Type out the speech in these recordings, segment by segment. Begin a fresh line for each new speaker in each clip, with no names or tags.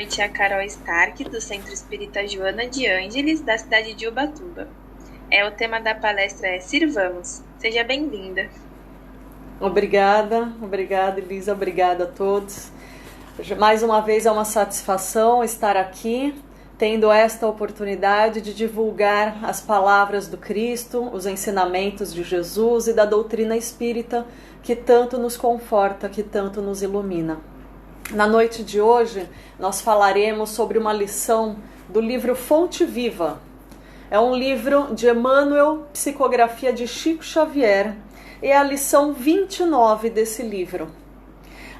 Noite, é a Carol Stark, do Centro Espírita Joana de Ângeles, da cidade de Ubatuba. O tema da palestra é Sirvamos. Seja bem-vinda.
Obrigada, Elisa, obrigada a todos. Mais uma vez é uma satisfação estar aqui, tendo esta oportunidade de divulgar as palavras do Cristo, os ensinamentos de Jesus e da doutrina espírita que tanto nos conforta, que tanto nos ilumina. Na noite de hoje, nós falaremos sobre uma lição do livro Fonte Viva. É um livro de Emmanuel, psicografia de Chico Xavier, e é a lição 29 desse livro.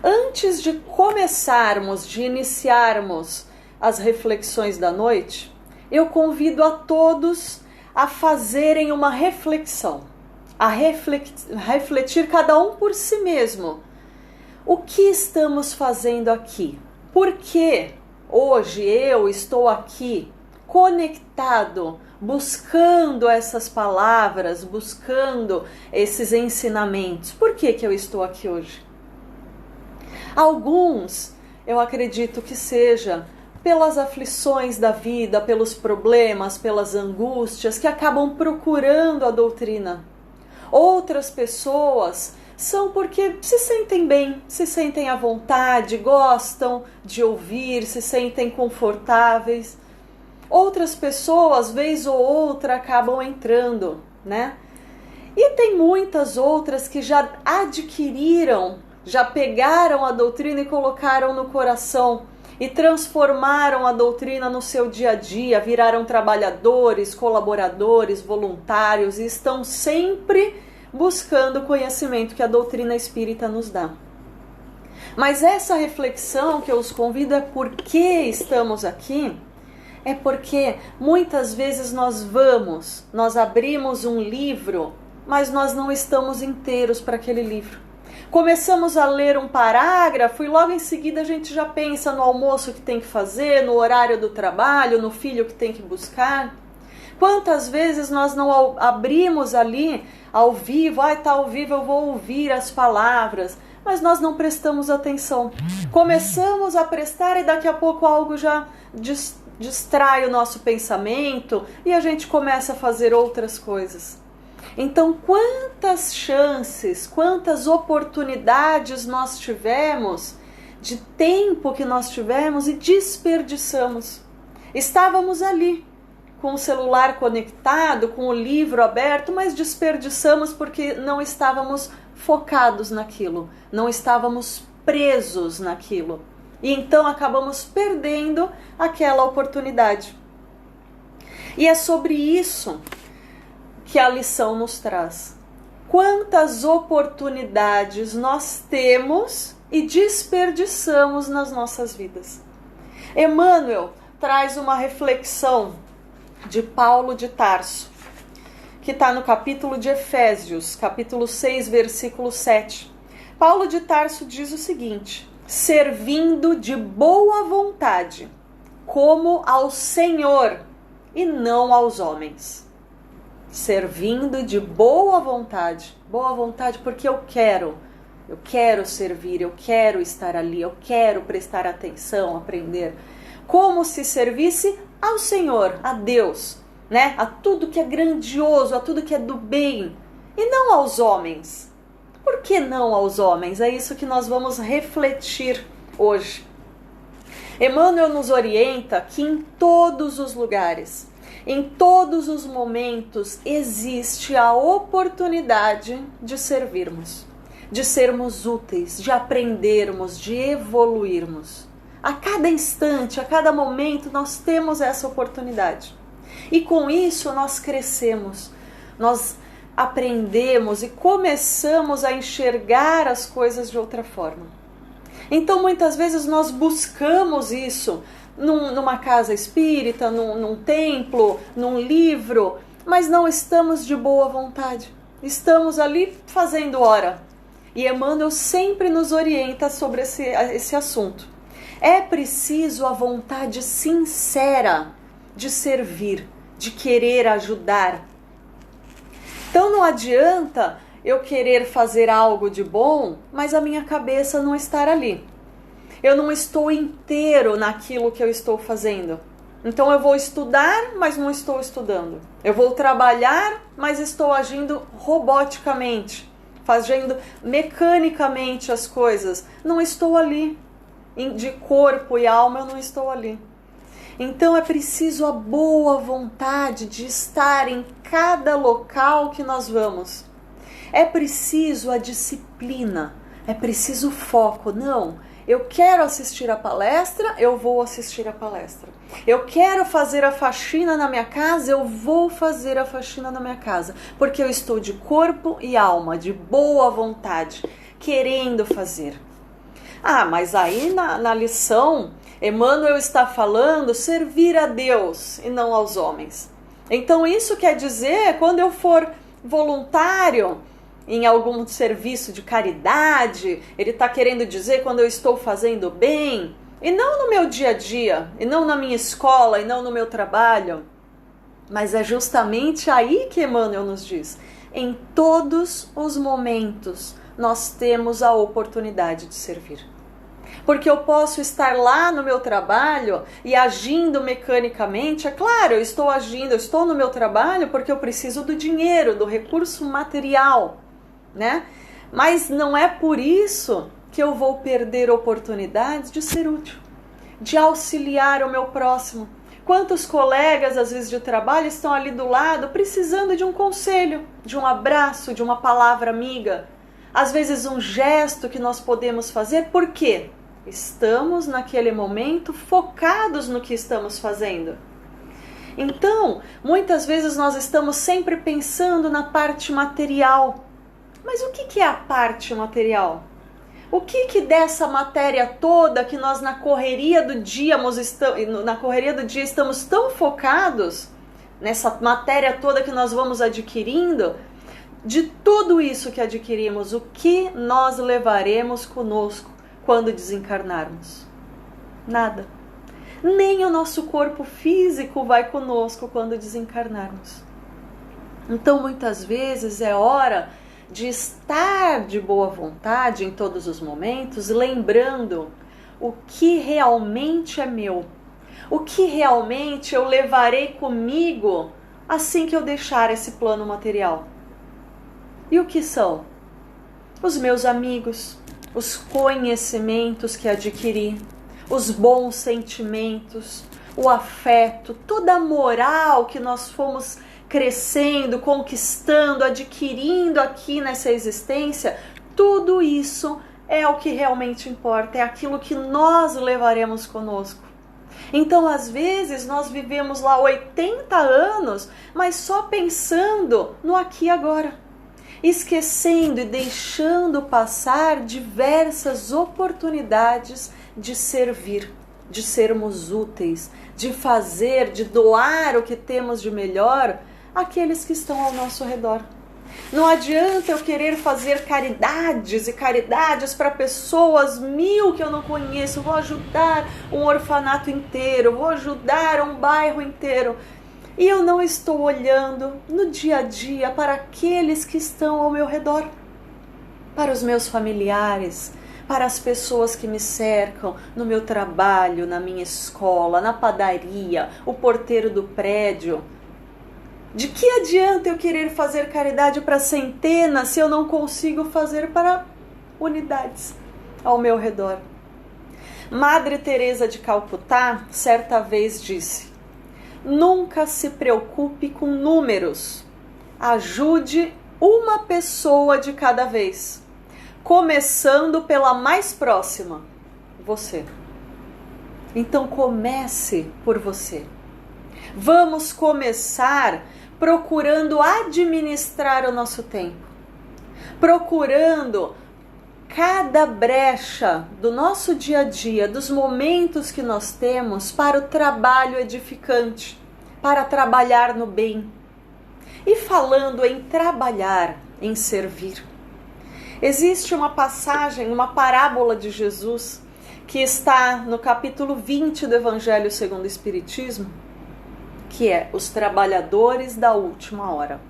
Antes de começarmos, de iniciarmos as reflexões da noite, eu convido a todos a fazerem uma reflexão, a refletir cada um por si mesmo. O que estamos fazendo aqui? Por que hoje eu estou aqui conectado, buscando essas palavras, buscando esses ensinamentos? Por que eu estou aqui hoje? Alguns, eu acredito que seja pelas aflições da vida, pelos problemas, pelas angústias que acabam procurando a doutrina. Outras pessoas são porque se sentem bem, se sentem à vontade, gostam de ouvir, se sentem confortáveis. Outras pessoas, vez ou outra, acabam entrando, né? E tem muitas outras que já adquiriram, já pegaram a doutrina e colocaram no coração e transformaram a doutrina no seu dia a dia, viraram trabalhadores, colaboradores, voluntários e estão sempre buscando o conhecimento que a doutrina espírita nos dá. Mas essa reflexão que eu os convido é por que estamos aqui? É porque muitas vezes nós abrimos um livro, mas nós não estamos inteiros para aquele livro. Começamos a ler um parágrafo e logo em seguida a gente já pensa no almoço que tem que fazer, no horário do trabalho, no filho que tem que buscar. Quantas vezes nós não abrimos ali ao vivo, está ao vivo, eu vou ouvir as palavras, mas nós não prestamos atenção. Começamos a prestar e daqui a pouco algo já distrai o nosso pensamento e a gente começa a fazer outras coisas. Então, quantas chances, quantas oportunidades nós tivemos, de tempo que nós tivemos e desperdiçamos. Estávamos ali, com o celular conectado, com o livro aberto, mas desperdiçamos porque não estávamos focados naquilo, não estávamos presos naquilo. E então acabamos perdendo aquela oportunidade. E é sobre isso que a lição nos traz. Quantas oportunidades nós temos e desperdiçamos nas nossas vidas. Emmanuel traz uma reflexão de Paulo de Tarso, que está no capítulo de Efésios, capítulo 6, versículo 7. Paulo de Tarso diz o seguinte: servindo de boa vontade, como ao Senhor e não aos homens. Servindo de boa vontade porque eu quero servir, eu quero estar ali, eu quero prestar atenção, aprender. Como se servisse ao Senhor, a Deus, né? A tudo que é grandioso, a tudo que é do bem, e não aos homens. Por que não aos homens? É isso que nós vamos refletir hoje. Emmanuel nos orienta que em todos os lugares, em todos os momentos, existe a oportunidade de servirmos, de sermos úteis, de aprendermos, de evoluirmos. A cada instante, a cada momento, nós temos essa oportunidade. E com isso nós crescemos, nós aprendemos e começamos a enxergar as coisas de outra forma. Então muitas vezes nós buscamos isso numa casa espírita, num templo, num livro, mas não estamos de boa vontade. Estamos ali fazendo hora. E Emmanuel sempre nos orienta sobre esse assunto. É preciso a vontade sincera de servir, de querer ajudar. Então não adianta eu querer fazer algo de bom, mas a minha cabeça não estar ali. Eu não estou inteiro naquilo que eu estou fazendo. Então eu vou estudar, mas não estou estudando. Eu vou trabalhar, mas estou agindo roboticamente, fazendo mecanicamente as coisas. Não estou ali. De corpo e alma eu não estou ali. Então é preciso a boa vontade de estar em cada local que nós vamos. É preciso a disciplina, é preciso o foco. Não, eu quero assistir a palestra, eu vou assistir a palestra. Eu quero fazer a faxina na minha casa, eu vou fazer a faxina na minha casa. Porque eu estou de corpo e alma, de boa vontade, querendo fazer. Mas aí na lição, Emmanuel está falando servir a Deus e não aos homens. Então isso quer dizer, quando eu for voluntário em algum serviço de caridade, ele está querendo dizer quando eu estou fazendo bem, e não no meu dia a dia, e não na minha escola, e não no meu trabalho. Mas é justamente aí que Emmanuel nos diz, em todos os momentos nós temos a oportunidade de servir. Porque eu posso estar lá no meu trabalho e agindo mecanicamente. É claro, eu estou no meu trabalho porque eu preciso do dinheiro, do recurso material, né? Mas não é por isso que eu vou perder oportunidades de ser útil, de auxiliar o meu próximo. Quantos colegas, às vezes, de trabalho estão ali do lado precisando de um conselho, de um abraço, de uma palavra amiga. Às vezes um gesto que nós podemos fazer. Por quê? Estamos naquele momento focados no que estamos fazendo. Então, muitas vezes nós estamos sempre pensando na parte material. Mas o que é a parte material? O que dessa matéria toda que nós na correria do dia estamos tão focados, nessa matéria toda que nós vamos adquirindo, de tudo isso que adquirimos, o que nós levaremos conosco quando desencarnarmos? Nada. Nem o nosso corpo físico vai conosco quando desencarnarmos. Então, muitas vezes é hora de estar de boa vontade em todos os momentos, lembrando o que realmente é meu, o que realmente eu levarei comigo assim que eu deixar esse plano material. E o que são? Os meus amigos, os conhecimentos que adquiri, os bons sentimentos, o afeto, toda a moral que nós fomos crescendo, conquistando, adquirindo aqui nessa existência, tudo isso é o que realmente importa, é aquilo que nós levaremos conosco. Então, às vezes, nós vivemos lá 80 anos, mas só pensando no aqui e agora, esquecendo e deixando passar diversas oportunidades de servir, de sermos úteis, de fazer, de doar o que temos de melhor àqueles que estão ao nosso redor. Não adianta eu querer fazer caridades e caridades para pessoas 1000 que eu não conheço. Vou ajudar um orfanato inteiro, vou ajudar um bairro inteiro. E eu não estou olhando no dia a dia para aqueles que estão ao meu redor, para os meus familiares, para as pessoas que me cercam no meu trabalho, na minha escola, na padaria, o porteiro do prédio. De que adianta eu querer fazer caridade para centenas se eu não consigo fazer para unidades ao meu redor? Madre Teresa de Calcutá certa vez disse: nunca se preocupe com números, ajude uma pessoa de cada vez, começando pela mais próxima, você. Então comece por você. Vamos começar procurando administrar o nosso tempo, procurando cada brecha do nosso dia a dia, dos momentos que nós temos para o trabalho edificante, para trabalhar no bem. E falando em trabalhar, em servir, existe uma passagem, uma parábola de Jesus que está no capítulo 20 do Evangelho segundo o Espiritismo, que é os trabalhadores da última hora.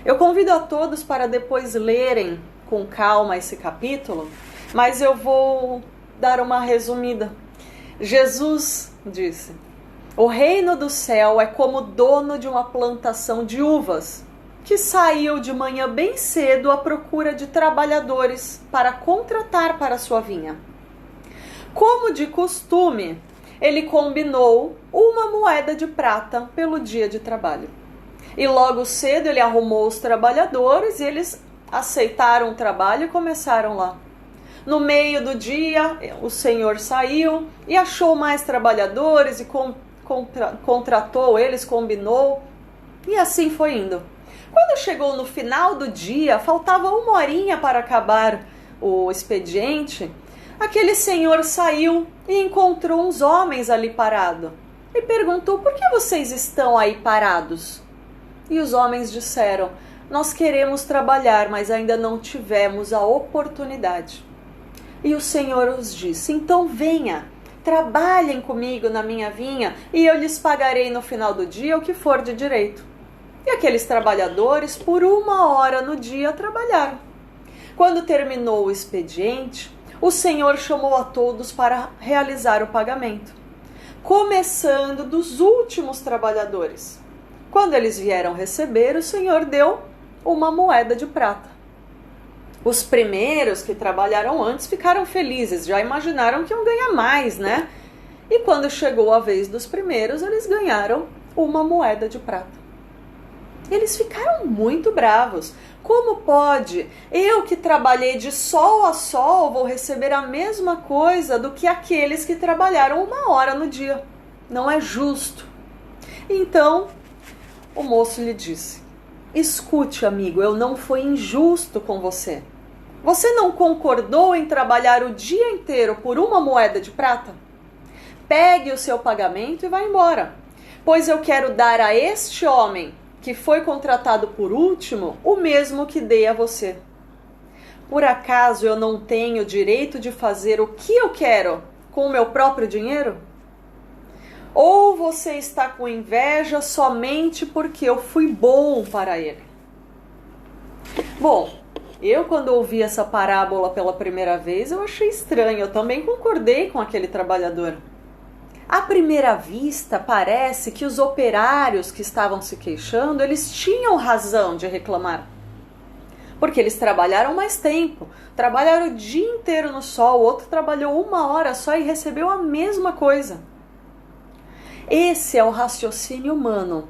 Eu convido a todos para depois lerem com calma esse capítulo, mas eu vou dar uma resumida. Jesus disse: o reino do céu é como o dono de uma plantação de uvas, que saiu de manhã bem cedo à procura de trabalhadores para contratar para sua vinha. Como de costume, ele combinou uma moeda de prata pelo dia de trabalho. E logo cedo ele arrumou os trabalhadores e eles aceitaram o trabalho e começaram lá. No meio do dia, o Senhor saiu e achou mais trabalhadores e contratou eles, combinou, e assim foi indo. Quando chegou no final do dia, faltava 1 horinha para acabar o expediente, aquele senhor saiu e encontrou uns homens ali parados e perguntou: por que vocês estão aí parados? E os homens disseram: nós queremos trabalhar, mas ainda não tivemos a oportunidade. E o Senhor os disse: então venha, trabalhem comigo na minha vinha e eu lhes pagarei no final do dia o que for de direito. E aqueles trabalhadores, por 1 hora no dia, trabalharam. Quando terminou o expediente, o Senhor chamou a todos para realizar o pagamento, começando dos últimos trabalhadores. Quando eles vieram receber, o Senhor deu uma moeda de prata. Os primeiros que trabalharam antes ficaram felizes, já imaginaram que iam ganhar mais, né? E quando chegou a vez dos primeiros, eles ganharam uma moeda de prata. Eles ficaram muito bravos. Como pode? Eu que trabalhei de sol a sol vou receber a mesma coisa do que aqueles que trabalharam 1 hora no dia. Não é justo. Então, o moço lhe disse: escute, amigo, eu não fui injusto com você. Você não concordou em trabalhar o dia inteiro por 1 moeda de prata? Pegue o seu pagamento e vá embora, pois eu quero dar a este homem que foi contratado por último o mesmo que dei a você. Por acaso eu não tenho direito de fazer o que eu quero com o meu próprio dinheiro? Ou você está com inveja somente porque eu fui bom para ele? Bom, eu quando ouvi essa parábola pela primeira vez, eu achei estranho. Eu também concordei com aquele trabalhador. À primeira vista, parece que os operários que estavam se queixando, eles tinham razão de reclamar. Porque eles trabalharam mais tempo, trabalharam o dia inteiro no sol, o outro trabalhou 1 hora só e recebeu a mesma coisa. Esse é o raciocínio humano,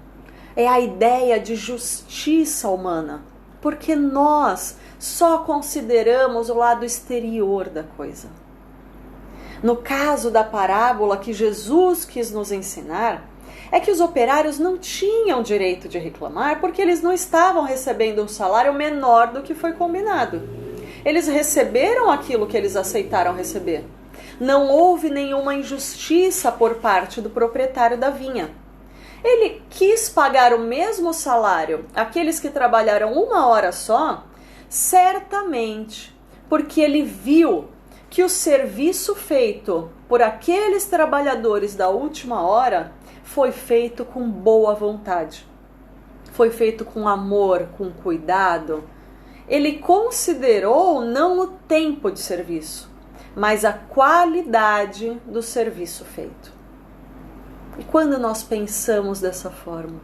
é a ideia de justiça humana, porque nós só consideramos o lado exterior da coisa. No caso da parábola que Jesus quis nos ensinar, é que os operários não tinham direito de reclamar porque eles não estavam recebendo um salário menor do que foi combinado. Eles receberam aquilo que eles aceitaram receber. Não houve nenhuma injustiça por parte do proprietário da vinha. Ele quis pagar o mesmo salário àqueles que trabalharam 1 hora só, certamente porque ele viu que o serviço feito por aqueles trabalhadores da última hora foi feito com boa vontade, foi feito com amor, com cuidado. Ele considerou não o tempo de serviço, mas a qualidade do serviço feito. E quando nós pensamos dessa forma,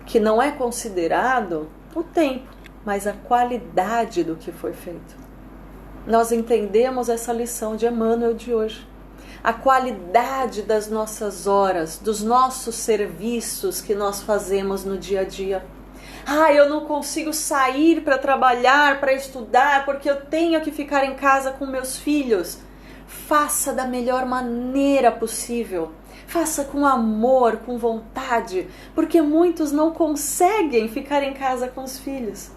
que não é considerado o tempo, mas a qualidade do que foi feito, nós entendemos essa lição de Emmanuel de hoje. A qualidade das nossas horas, dos nossos serviços que nós fazemos no dia a dia. Eu não consigo sair para trabalhar, para estudar, porque eu tenho que ficar em casa com meus filhos. Faça da melhor maneira possível. Faça com amor, com vontade, porque muitos não conseguem ficar em casa com os filhos.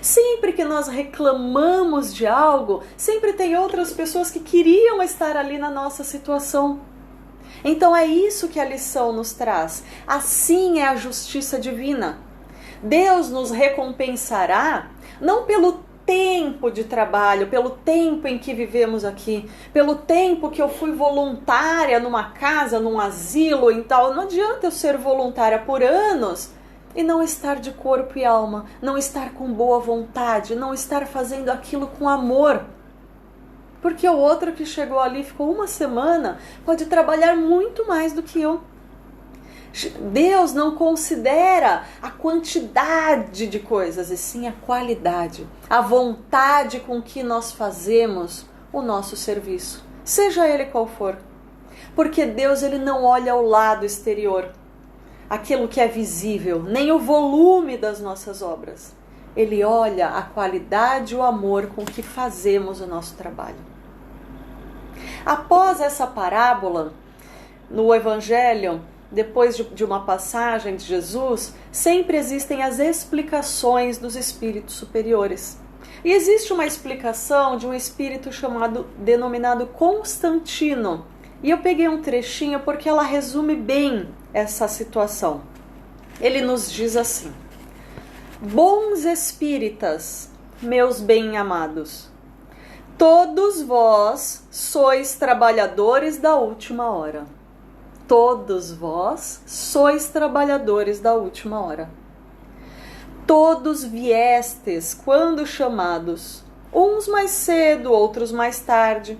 Sempre que nós reclamamos de algo, sempre tem outras pessoas que queriam estar ali na nossa situação. Então é isso que a lição nos traz. Assim é a justiça divina. Deus nos recompensará não pelo tempo de trabalho, pelo tempo em que vivemos aqui, pelo tempo que eu fui voluntária numa casa, num asilo e tal. Não adianta eu ser voluntária por anos e não estar de corpo e alma, não estar com boa vontade, não estar fazendo aquilo com amor. Porque o outro que chegou ali, ficou uma semana, pode trabalhar muito mais do que eu. Deus não considera a quantidade de coisas, e sim a qualidade, a vontade com que nós fazemos o nosso serviço, seja ele qual for. Porque Deus, ele não olha ao lado exterior, aquilo que é visível, nem o volume das nossas obras. Ele olha a qualidade e o amor com que fazemos o nosso trabalho. Após essa parábola, no Evangelho, depois de uma passagem de Jesus, sempre existem as explicações dos espíritos superiores. E existe uma explicação de um espírito denominado Constantino. E eu peguei um trechinho porque ela resume bem essa situação. Ele nos diz assim: bons espíritas, meus bem-amados, todos vós sois trabalhadores da última hora. Todos vós sois trabalhadores da última hora. Todos viestes, quando chamados, uns mais cedo, outros mais tarde,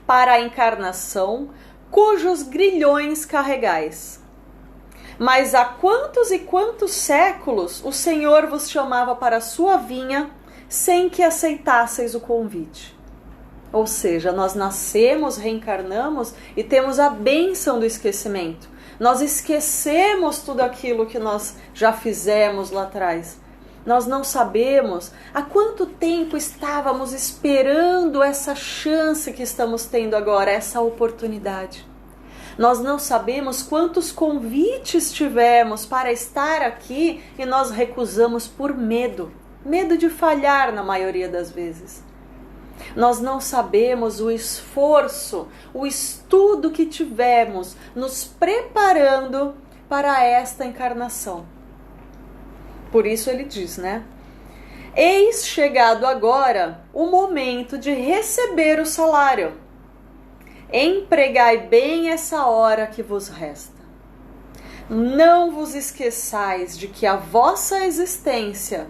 para a encarnação, cujos grilhões carregais. Mas há quantos e quantos séculos o Senhor vos chamava para a sua vinha, sem que aceitasseis o convite? Ou seja, nós nascemos, reencarnamos e temos a bênção do esquecimento. Nós esquecemos tudo aquilo que nós já fizemos lá atrás. Nós não sabemos há quanto tempo estávamos esperando essa chance que estamos tendo agora, essa oportunidade. Nós não sabemos quantos convites tivemos para estar aqui e nós recusamos por medo. Medo de falhar na maioria das vezes. Nós não sabemos o esforço, o estudo que tivemos nos preparando para esta encarnação. Por isso ele diz, né? Eis chegado agora o momento de receber o salário. Empregai bem essa hora que vos resta. Não vos esqueçais de que a vossa existência,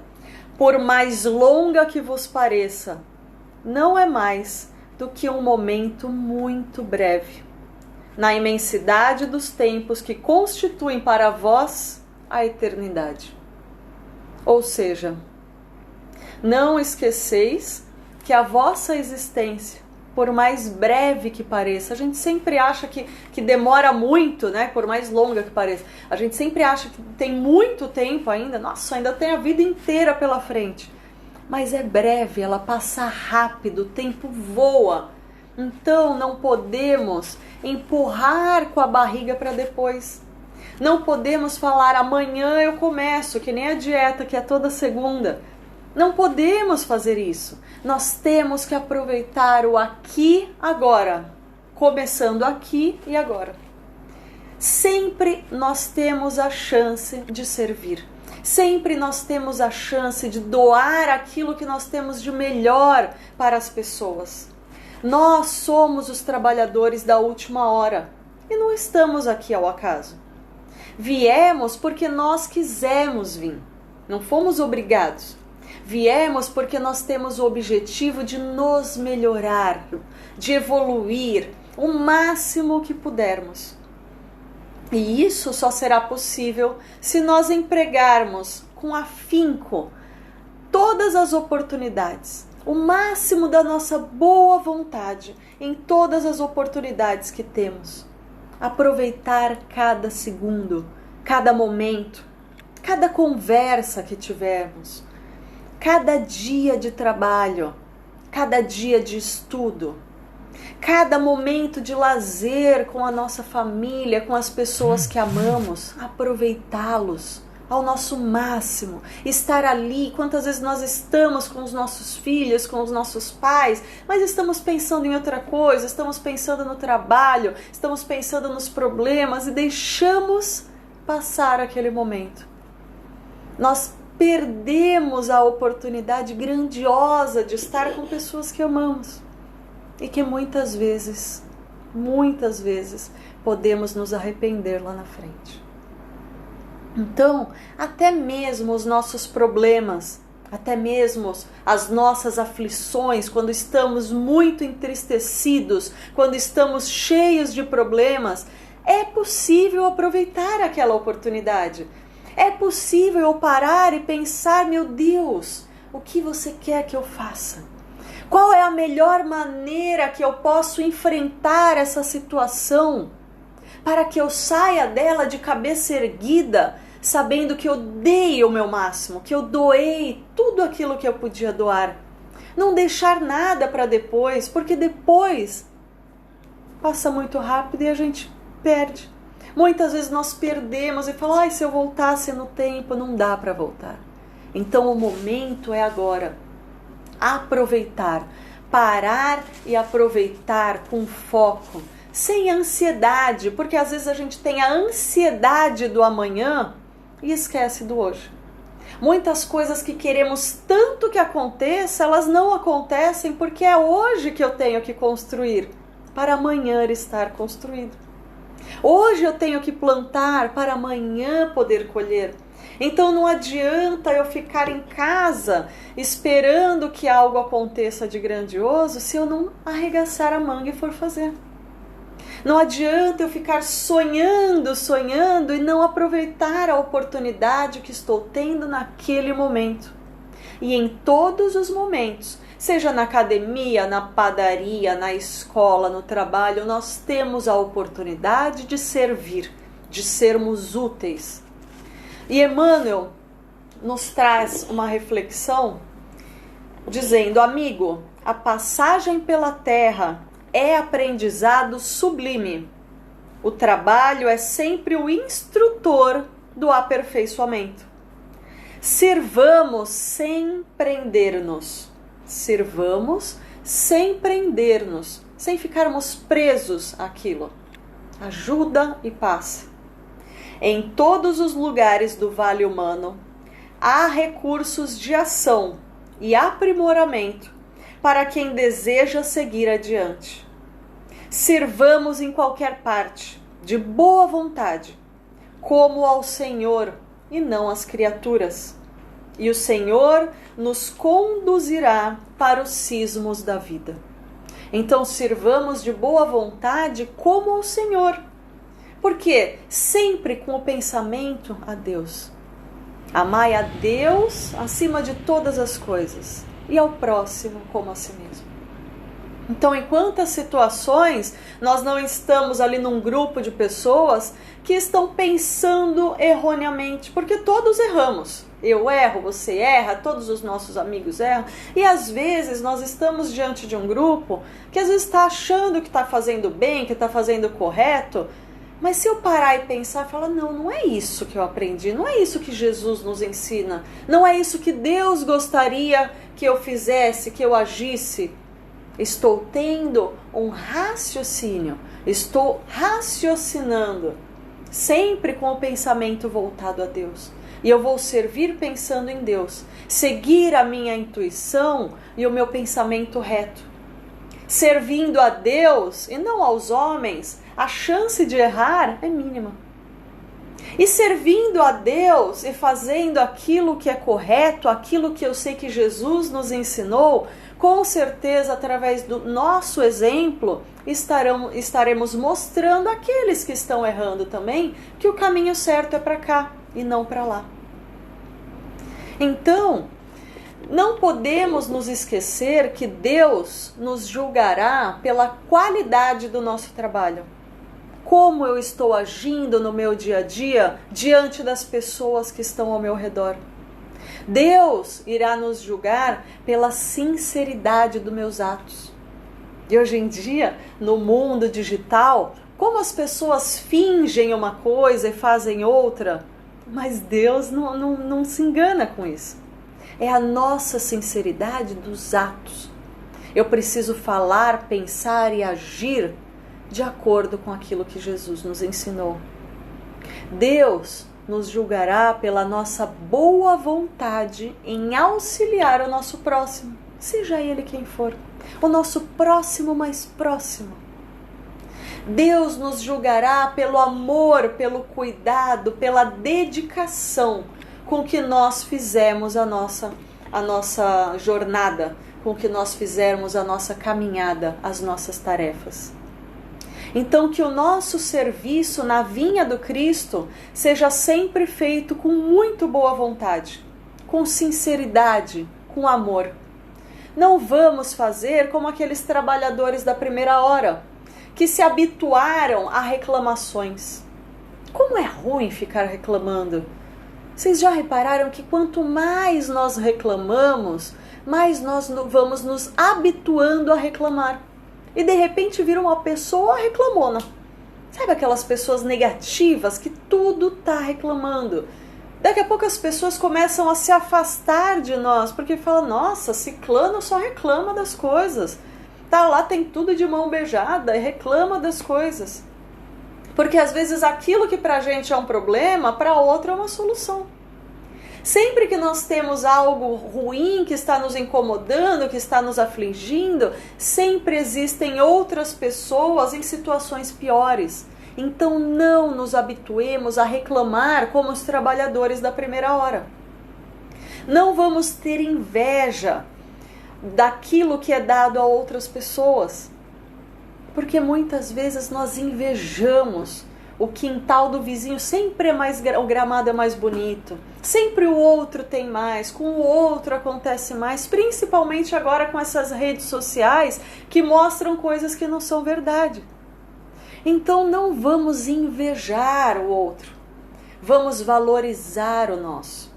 por mais longa que vos pareça, não é mais do que um momento muito breve, na imensidade dos tempos que constituem para vós a eternidade. Ou seja, não esqueceis que a vossa existência, por mais breve que pareça, a gente sempre acha que demora muito, né? Por mais longa que pareça, a gente sempre acha que tem muito tempo ainda, nossa, ainda tem a vida inteira pela frente. Mas é breve, ela passa rápido, o tempo voa. Então não podemos empurrar com a barriga para depois. Não podemos falar amanhã eu começo, que nem a dieta que é toda segunda. Não podemos fazer isso. Nós temos que aproveitar o aqui agora, começando aqui e agora. Sempre nós temos a chance de servir. Sempre nós temos a chance de doar aquilo que nós temos de melhor para as pessoas. Nós somos os trabalhadores da última hora e não estamos aqui ao acaso. Viemos porque nós quisemos vir, não fomos obrigados. Viemos porque nós temos o objetivo de nos melhorar, de evoluir o máximo que pudermos. E isso só será possível se nós empregarmos com afinco todas as oportunidades, o máximo da nossa boa vontade em todas as oportunidades que temos. Aproveitar cada segundo, cada momento, cada conversa que tivermos, cada dia de trabalho, cada dia de estudo, cada momento de lazer com a nossa família, com as pessoas que amamos, aproveitá-los ao nosso máximo, estar ali. Quantas vezes nós estamos com os nossos filhos, com os nossos pais, mas estamos pensando em outra coisa, estamos pensando no trabalho, estamos pensando nos problemas e deixamos passar aquele momento. Nós perdemos a oportunidade grandiosa de estar com pessoas que amamos e que muitas vezes podemos nos arrepender lá na frente. Então, até mesmo os nossos problemas, até mesmo as nossas aflições, quando estamos muito entristecidos, quando estamos cheios de problemas, é possível aproveitar aquela oportunidade. É possível eu parar e pensar, meu Deus, o que você quer que eu faça? Qual é a melhor maneira que eu posso enfrentar essa situação para que eu saia dela de cabeça erguida, sabendo que eu dei o meu máximo, que eu doei tudo aquilo que eu podia doar. Não deixar nada para depois, porque depois passa muito rápido e a gente perde. Muitas vezes nós perdemos e falamos, se eu voltasse no tempo, não dá para voltar. Então o momento é agora. Aproveitar, parar e aproveitar com foco, sem ansiedade, porque às vezes a gente tem a ansiedade do amanhã e esquece do hoje. Muitas coisas que queremos tanto que aconteça, elas não acontecem porque é hoje que eu tenho que construir, para amanhã estar construído. Hoje eu tenho que plantar para amanhã poder colher. Então não adianta eu ficar em casa esperando que algo aconteça de grandioso se eu não arregaçar a manga e for fazer. Não adianta eu ficar sonhando e não aproveitar a oportunidade que estou tendo naquele momento. E em todos os momentos, seja na academia, na padaria, na escola, no trabalho, nós temos a oportunidade de servir, de sermos úteis. E Emmanuel nos traz uma reflexão dizendo, amigo, a passagem pela terra é aprendizado sublime. O trabalho é sempre o instrutor do aperfeiçoamento. Sirvamos sem prender-nos. Sirvamos sem prender-nos, sem ficarmos presos àquilo. Ajuda e paz. Em todos os lugares do vale humano, há recursos de ação e aprimoramento para quem deseja seguir adiante. Sirvamos em qualquer parte, de boa vontade, como ao Senhor e não às criaturas. E o Senhor nos conduzirá para os cismos da vida. Então sirvamos de boa vontade como ao Senhor. Porque sempre com o pensamento a Deus. Amai a Deus acima de todas as coisas e ao próximo como a si mesmo. Então, em quantas situações nós não estamos ali num grupo de pessoas que estão pensando erroneamente, porque todos erramos. Eu erro, você erra, todos os nossos amigos erram. E às vezes nós estamos diante de um grupo que às vezes está achando que está fazendo bem, que está fazendo correto. Mas se eu parar e pensar, falar, não é isso que eu aprendi, não é isso que Jesus nos ensina, não é isso que Deus gostaria que eu fizesse, que eu agisse. Estou tendo um raciocínio, estou raciocinando, sempre com o pensamento voltado a Deus. E eu vou servir pensando em Deus, seguir a minha intuição e o meu pensamento reto. Servindo a Deus e não aos homens, a chance de errar é mínima. E servindo a Deus e fazendo aquilo que é correto, aquilo que eu sei que Jesus nos ensinou, com certeza, através do nosso exemplo, estaremos mostrando àqueles que estão errando também que o caminho certo é para cá e não para lá. Então, não podemos nos esquecer que Deus nos julgará pela qualidade do nosso trabalho. Como eu estou agindo no meu dia a dia diante das pessoas que estão ao meu redor. Deus irá nos julgar pela sinceridade dos meus atos. E hoje em dia, no mundo digital, como as pessoas fingem uma coisa e fazem outra, mas Deus não se engana com isso. É a nossa sinceridade dos atos. Eu preciso falar, pensar e agir de acordo com aquilo que Jesus nos ensinou. Deus nos julgará pela nossa boa vontade em auxiliar o nosso próximo, seja ele quem for, o nosso próximo mais próximo. Deus nos julgará pelo amor, pelo cuidado, pela dedicação com que nós fizemos a nossa a nossa jornada, com que nós fizermos a nossa caminhada, as nossas tarefas. Então, que o nosso serviço na vinha do Cristo seja sempre feito com muito boa vontade, com sinceridade, com amor. Não vamos fazer como aqueles trabalhadores da primeira hora, que se habituaram a reclamações. Como é ruim ficar reclamando. Vocês já repararam que quanto mais nós reclamamos, mais nós vamos nos habituando a reclamar. E de repente vira uma pessoa reclamona. Sabe aquelas pessoas negativas que tudo está reclamando? Daqui a pouco as pessoas começam a se afastar de nós, porque falam, nossa, ciclano só reclama das coisas. Tá lá, tem tudo de mão beijada e reclama das coisas. Porque às vezes aquilo que pra gente é um problema, pra outra é uma solução. Sempre que nós temos algo ruim que está nos incomodando, que está nos afligindo, sempre existem outras pessoas em situações piores. Então não nos habituemos a reclamar como os trabalhadores da primeira hora. Não vamos ter inveja daquilo que é dado a outras pessoas. Porque muitas vezes nós invejamos. O quintal do vizinho sempre é mais, o gramado é mais bonito. Sempre o outro tem mais, com o outro acontece mais, principalmente agora com essas redes sociais que mostram coisas que não são verdade. Então não vamos invejar o outro, vamos valorizar o nosso,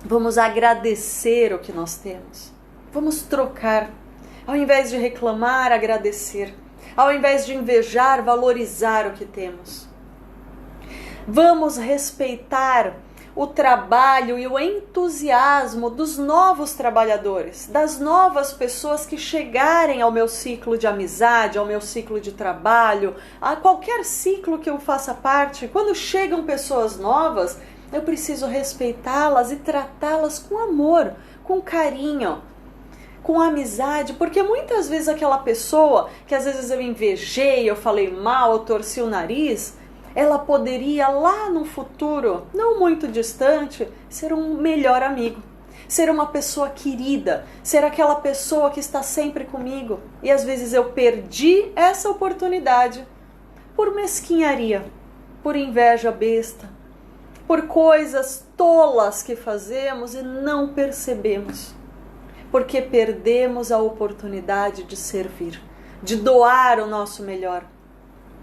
vamos agradecer o que nós temos, vamos trocar, ao invés de reclamar, agradecer, ao invés de invejar, valorizar o que temos. Vamos respeitar o trabalho e o entusiasmo dos novos trabalhadores, das novas pessoas que chegarem ao meu ciclo de amizade, ao meu ciclo de trabalho, a qualquer ciclo que eu faça parte. Quando chegam pessoas novas, eu preciso respeitá-las e tratá-las com amor, com carinho, com amizade, porque muitas vezes aquela pessoa que às vezes eu invejei, eu falei mal, eu torci o nariz, ela poderia lá no futuro, não muito distante, ser um melhor amigo, ser uma pessoa querida, ser aquela pessoa que está sempre comigo. E às vezes eu perdi essa oportunidade por mesquinharia, por inveja besta, por coisas tolas que fazemos e não percebemos, porque perdemos a oportunidade de servir, de doar o nosso melhor.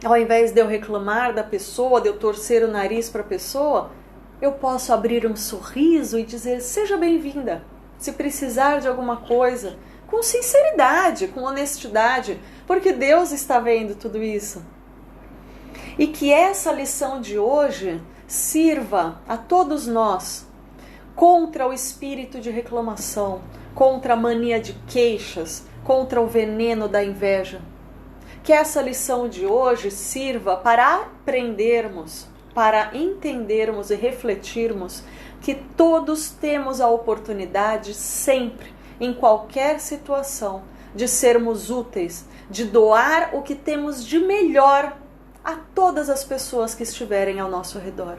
Ao invés de eu reclamar da pessoa, de eu torcer o nariz para a pessoa, eu posso abrir um sorriso e dizer, seja bem-vinda. Se precisar de alguma coisa, com sinceridade, com honestidade, porque Deus está vendo tudo isso. E que essa lição de hoje sirva a todos nós contra o espírito de reclamação, contra a mania de queixas, contra o veneno da inveja. Que essa lição de hoje sirva para aprendermos, para entendermos e refletirmos que todos temos a oportunidade sempre, em qualquer situação, de sermos úteis, de doar o que temos de melhor a todas as pessoas que estiverem ao nosso redor.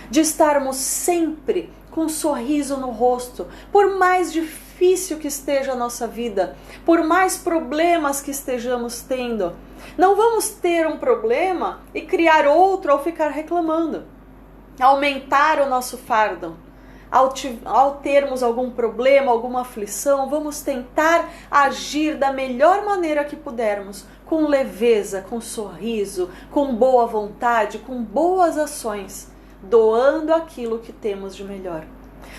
De estarmos sempre com um sorriso no rosto, por mais difícil que esteja a nossa vida, por mais problemas que estejamos tendo. Não vamos ter um problema e criar outro ao ficar reclamando, aumentar o nosso fardo. Ao termos algum problema, alguma aflição, vamos tentar agir da melhor maneira que pudermos, com leveza, com sorriso, com boa vontade, com boas ações, doando aquilo que temos de melhor.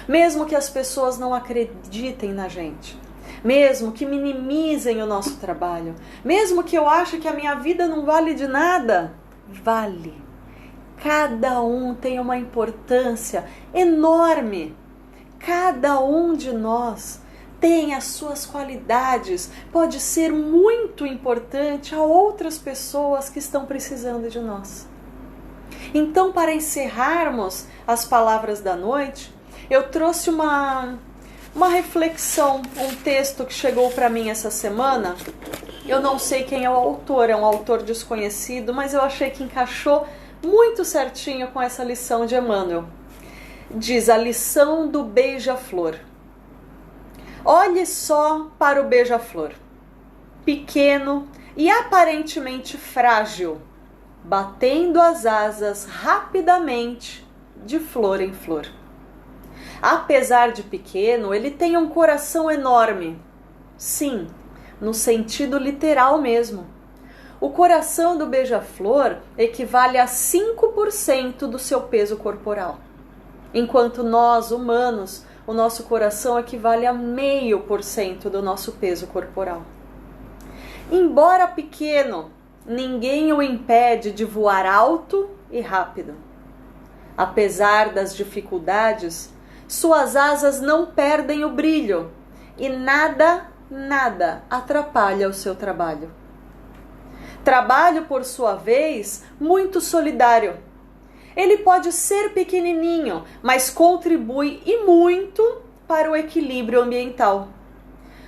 Mesmo que as pessoas não acreditem na gente, mesmo que minimizem o nosso trabalho, mesmo que eu ache que a minha vida não vale de nada, vale. Cada um tem uma importância enorme. Cada um de nós tem as suas qualidades, pode ser muito importante a outras pessoas que estão precisando de nós. Então, para encerrarmos as palavras da noite, eu trouxe uma reflexão, um texto que chegou para mim essa semana. Eu não sei quem é o autor, é um autor desconhecido, mas eu achei que encaixou muito certinho com essa lição de Emmanuel. Diz: a lição do beija-flor. Olhe só para o beija-flor, pequeno e aparentemente frágil, batendo as asas rapidamente de flor em flor. Apesar de pequeno, ele tem um coração enorme. Sim, no sentido literal mesmo. O coração do beija-flor equivale a 5% do seu peso corporal, enquanto nós, humanos, o nosso coração equivale a 0,5% do nosso peso corporal. Embora pequeno, ninguém o impede de voar alto e rápido. Apesar das dificuldades, suas asas não perdem o brilho e nada atrapalha o seu trabalho. Trabalho, por sua vez, muito solidário. Ele pode ser pequenininho, mas contribui e muito para o equilíbrio ambiental.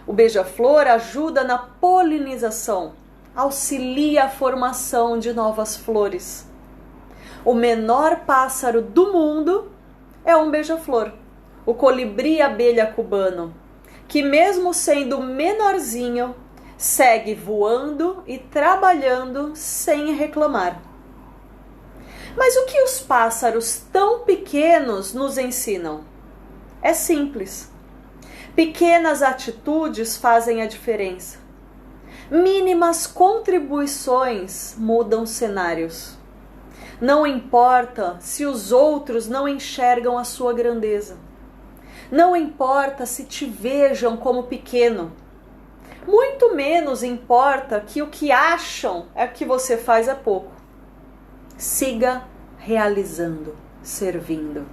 O beija-flor ajuda na polinização, auxilia a formação de novas flores. O menor pássaro do mundo é um beija-flor, o colibri-abelha cubano, que mesmo sendo menorzinho, segue voando e trabalhando sem reclamar. Mas o que os pássaros tão pequenos nos ensinam? É simples. Pequenas atitudes fazem a diferença. Mínimas contribuições mudam cenários. Não importa se os outros não enxergam a sua grandeza. Não importa se te vejam como pequeno. Muito menos importa que o que acham é que você faz é pouco. Siga realizando, servindo.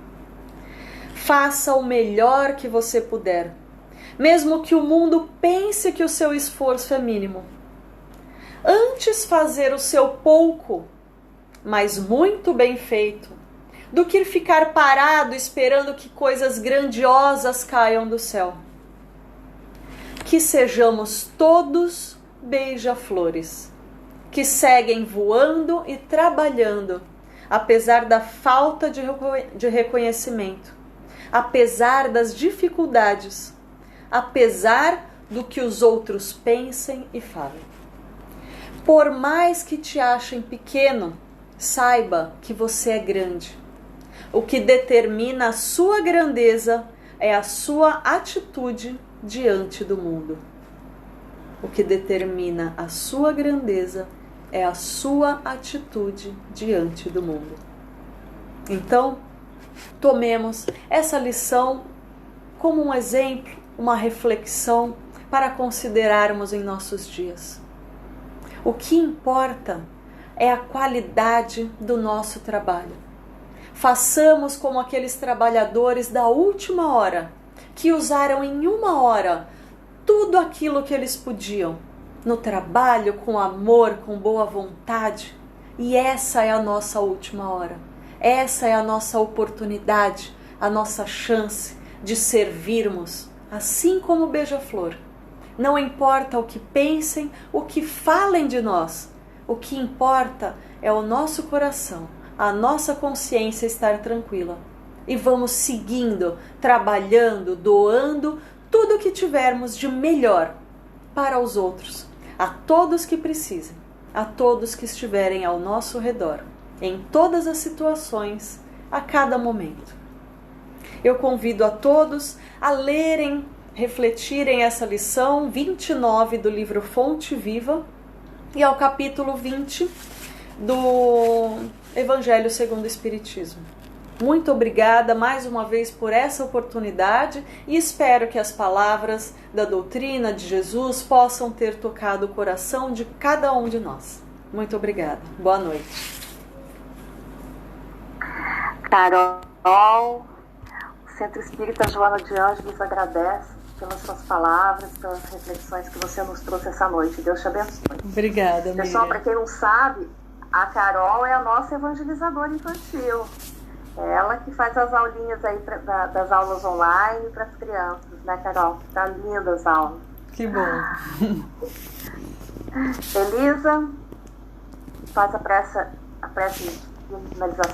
Faça o melhor que você puder, mesmo que o mundo pense que o seu esforço é mínimo. Antes fazer o seu pouco, mas muito bem feito, do que ficar parado esperando que coisas grandiosas caiam do céu. Que sejamos todos beija-flores, que seguem voando e trabalhando, apesar da falta de reconhecimento, apesar das dificuldades, apesar do que os outros pensem e falem. Por mais que te achem pequeno, saiba que você é grande. O que determina a sua grandeza é a sua atitude diante do mundo. O que determina a sua grandeza é a sua atitude diante do mundo. Então, tomemos essa lição como um exemplo, uma reflexão para considerarmos em nossos dias. O que importa é a qualidade do nosso trabalho. Façamos como aqueles trabalhadores da última hora, que usaram em 1 hora tudo aquilo que eles podiam, no trabalho, com amor, com boa vontade. E essa é a nossa última hora. Essa é a nossa oportunidade, a nossa chance de servirmos, assim como o beija-flor. Não importa o que pensem, o que falem de nós. O que importa é o nosso coração, a nossa consciência estar tranquila. E vamos seguindo, trabalhando, doando tudo o que tivermos de melhor para os outros, a todos que precisem, a todos que estiverem ao nosso redor, em todas as situações, a cada momento. Eu convido a todos a lerem, refletirem essa lição 29 do livro Fonte Viva e ao capítulo 20 do Evangelho segundo o Espiritismo. Muito obrigada mais uma vez por essa oportunidade e espero que as palavras da doutrina de Jesus possam ter tocado o coração de cada um de nós. Muito obrigada. Boa noite.
Carol, o Centro Espírita Joana de Ângeles agradece pelas suas palavras, pelas reflexões que você nos trouxe essa noite. Deus te abençoe.
Obrigada,
pessoal, para quem não sabe, a Carol é a nossa evangelizadora infantil. É ela que faz as aulinhas aí das aulas online para as crianças, né, Carol? Tá linda as aulas.
Que bom.
Elisa, faz a prece de finalização.